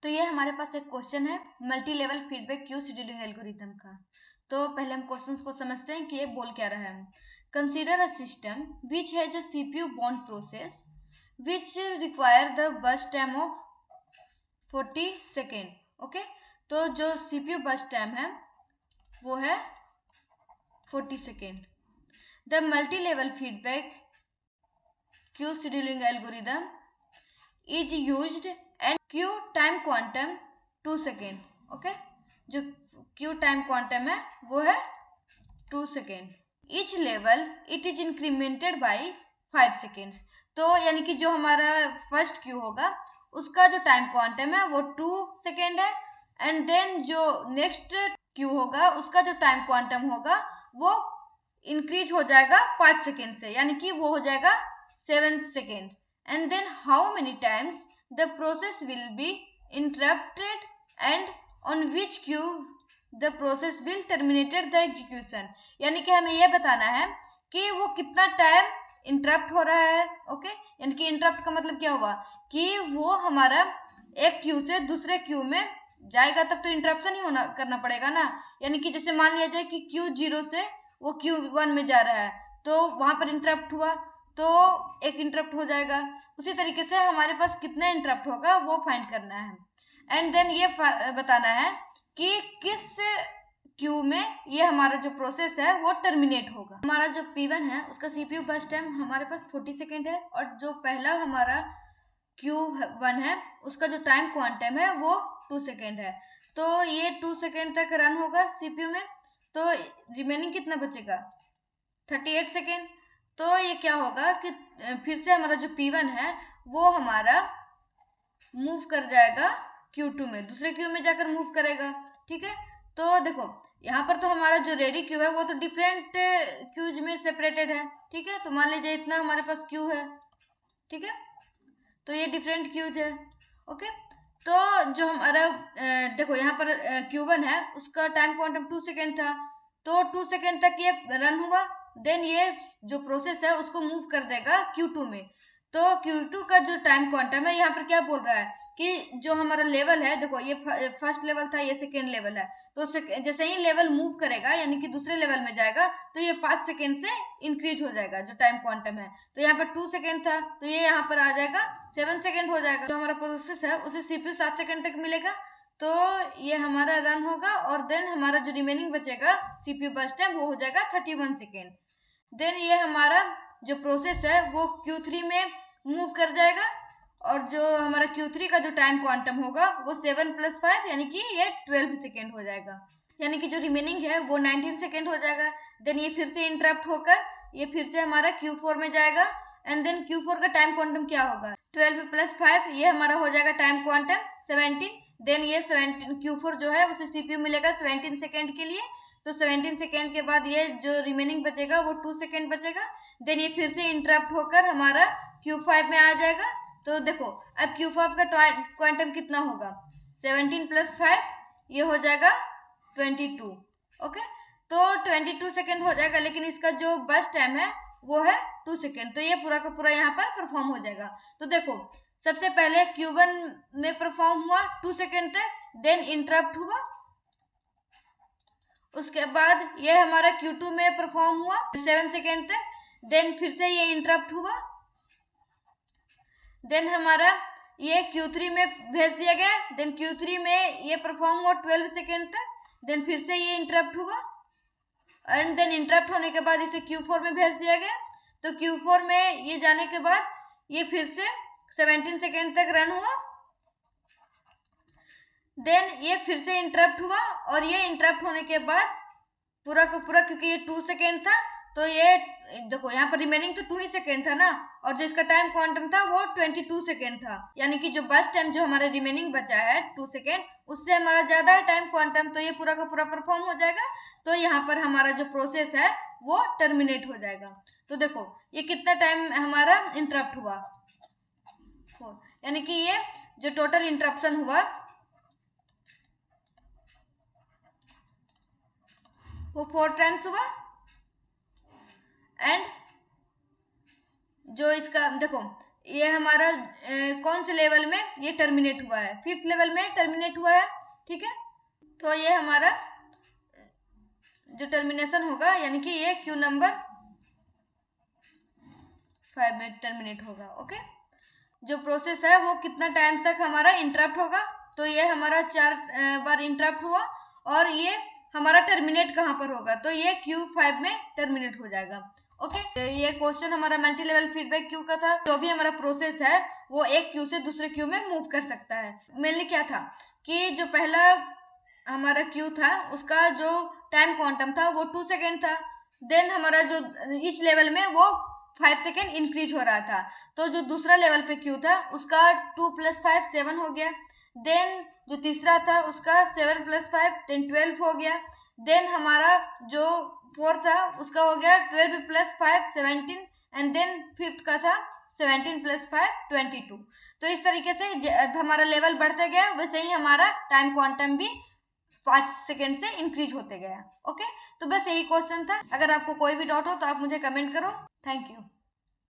तो ये हमारे पास एक क्वेश्चन है multi level feedback queue scheduling algorithm का। तो पहले हम क्वेश्चंस को समझते हैं कि ये बोल क्या रहा है। Consider a system which has a CPU bound process which require the burst time of 40 second. Okay, तो जो सीपीयू बर्स्ट टाइम है वो है 40 second. The multi level feedback queue scheduling algorithm is used and queue time quantum 2 second. Okay, जो queue time quantum है वो है 2 second. Each level it is incremented by 5 seconds. तो यानी कि जो हमारा फर्स्ट क्यू होगा उसका जो टाइम क्वांटम है वो 2 सेकेंड है, एंड देन जो नेक्स्ट क्यू होगा उसका जो टाइम क्वांटम होगा वो इंक्रीज हो जाएगा 5 सेकेंड से, यानी कि वो हो जाएगा 7 second. and then how many times the process will be interrupted and on which queue the process will terminated the execution। यानी कि हमें यह बताना है कि वो कितना टाइम इंटरप्ट हो रहा है। ओके, यानी कि इंटरप्ट का मतलब क्या हुआ कि वो हमारा एक क्यू से दूसरे क्यू में जाएगा, तब तो इंटरप्शन ही होना करना पड़ेगा ना। यानी कि जैसे मान लिया जाए कि क्यू 0 से वो क्यू 1 में जा रहा है, तो वहां पर इंटरप्ट हुआ तो एक इंटरप्ट हो जाएगा। उसी तरीके से हमारे पास कितना इंटरप्ट होगा वो फाइंड करना है, एंड देन ये बताना है कि किस क्यू में ये हमारा जो प्रोसेस है वो टर्मिनेट होगा। हमारा जो P1 है उसका CPU बर्स्ट टाइम हमारे पास 40 सेकेंड है, और जो पहला हमारा Q1 है उसका जो टाइम क्वांटम है वो 2 सेकेंड है। तो ये 2 सेकेंड तक रन होगा CPU में, तो रिमेनिंग कितना बचेगा 38 सेकेंड। तो ये क्या होगा कि फिर से हमारा जो P1 है वो हमारा मूव कर जाएगा Q2 में, दूसरे क्यू में जाकर मूव करेगा। ठीक है, तो देखो यहाँ पर तो हमारा जो रेडी क्यू है वो तो डिफरेंट क्यूज में सेपरेटेड है। ठीक है, तो मान लीजिए इतना हमारे पास क्यू है। ठीक है, तो ये डिफरेंट क्यूज है। ओके, तो जो हमारा देखो यहाँ पर Q1 है उसका टाइम क्वांटम 2 सेकेंड था, तो 2 सेकेंड तक ये रन हुआ, देन ये जो प्रोसेस है उसको मूव कर देगा Q2 में। तो Q2 का जो टाइम क्वांटम है यहाँ पर क्या बोल रहा है कि जो हमारा लेवल है, देखो ये फर्स्ट लेवल था, ये सेकेंड लेवल है, तो जैसे ही लेवल मूव करेगा यानी कि दूसरे लेवल में जाएगा तो ये 5 सेकेंड से इंक्रीज हो जाएगा जो टाइम क्वांटम है। तो यहाँ पर 2 सेकेंड था तो ये यहाँ पर आ जाएगा 7 सेकेंड हो जाएगा। जो हमारा प्रोसेस है उसे CPU 7 सेकेंड तक मिलेगा, तो ये हमारा रन होगा, और देन हमारा जो रिमेनिंग बचेगा CPU बर्स्ट टाइम वो हो जाएगा 31 सेकेंड। देन ये हमारा जो प्रोसेस है वो Q3 में मूव कर जाएगा, और जो हमारा Q3 का जो टाइम क्वांटम होगा वो 7 + 5 यानी कि ये 12 सेकेंड हो जाएगा, यानी कि जो रिमेनिंग है वो 19 सेकेंड हो जाएगा। देन ये फिर से इंटरप्ट होकर ये फिर से हमारा Q4 में जाएगा, एंड देन Q4 का टाइम क्वांटम क्या होगा 12 + 5, ये हमारा हो जाएगा टाइम क्वांटम 17। देन ये 17 Q4 जो है उसे CPU मिलेगा 17 सेकेंड के लिए, तो 17 सेकेंड के बाद ये जो रिमेनिंग बचेगा वो 2 सेकेंड बचेगा। देन ये फिर से इंटरप्ट होकर हमारा Q5 में आ जाएगा। तो देखो अब Q5 का क्वांटम कितना होगा 17 + 5, ये हो जाएगा 22। ओके, तो 22 सेकेंड हो जाएगा, लेकिन इसका जो बस टाइम है वो है 2 सेकेंड, तो ये पूरा का पूरा यहाँ पर परफॉर्म हो जाएगा। तो देखो सबसे पहले Q1 में परफॉर्म हुआ 2 सेकेंड तक, देन इंटरप्ट हुआ, उसके बाद ये हमारा Q2 में परफॉर्म हुआ 7 सेकेंड तक, देन फिर से ये इंटरप्ट हुआ, देन हमारा ये Q3 में भेज दिया गया, देन Q3 में ये परफॉर्म हुआ 12 सेकेंड तक, देन फिर से ये इंटरप्ट हुआ, एंड देन इंटरप्ट होने के बाद इसे Q4 में भेज दिया गया। तो Q4 में ये जाने के बाद ये फिर से 17 सेकेंड तक रन हुआ, देन ये फिर से इंटरप्ट हुआ, और ये इंटरप्ट होने के बाद पूरा का पूरा, क्योंकि ये 2 सेकेंड था तो ये देखो यहाँ पर रिमेनिंग तो 2 ही सेकेंड था ना, और जो इसका टाइम क्वांटम था वो 22 सेकेंड था, यानी कि जो बस टाइम जो हमारा रिमेनिंग बचा है 2 सेकेंड उससे हमारा ज्यादा है टाइम क्वांटम, तो ये पूरा का पूरा परफॉर्म हो जाएगा। तो यहाँ पर हमारा जो प्रोसेस है वो टर्मिनेट हो जाएगा। तो देखो ये कितना टाइम हमारा इंटरप्ट हुआ 4, यानी कि ये जो टोटल इंटरप्शन हुआ वो 4 टाइम्स हुआ, एंड जो इसका देखो ये हमारा कौन से लेवल में ये टर्मिनेट हुआ है, 5th लेवल में टर्मिनेट हुआ है, ठीक है। तो ये हमारा जो टर्मिनेशन होगा यानी कि ये क्यू नंबर 5 में टर्मिनेट होगा। ओके, जो प्रोसेस है वो कितना टाइम तक हमारा इंटरप्ट होगा, तो ये हमारा 4 बार इंटरप्ट हुआ, और ये हमारा टर्मिनेट कहाँ पर होगा, तो ये Q5 में टर्मिनेट हो जाएगा। ओके, ये क्वेश्चन हमारा मल्टी लेवल फीडबैक क्यू का था। जो भी हमारा प्रोसेस है वो एक क्यू से दूसरे क्यू में मूव कर सकता है। मेनली क्या था कि जो पहला हमारा क्यू था उसका जो टाइम क्वांटम था वो 2 सेकेंड था। देन हमारा जो इस लेवल में वो 5 सेकेंड इंक्रीज हो रहा था। तो जो दूसरा लेवल पे क्यू था उसका 2 + 5 7 हो गया। देन जो तीसरा था उसका 7 + 5 देन 12 हो गया। देन हमारा जो फोर्थ था उसका हो गया 12 + 5 17, एंड देन फिफ्थ का था 17 + 5 22। तो इस तरीके से हमारा लेवल बढ़ते गया, वैसे ही हमारा टाइम क्वांटम भी 5 सेकेंड से इंक्रीज होते गया। ओके, तो बस यही क्वेश्चन था। अगर आपको कोई भी डाउट हो तो आप मुझे कमेंट करो। Thank you.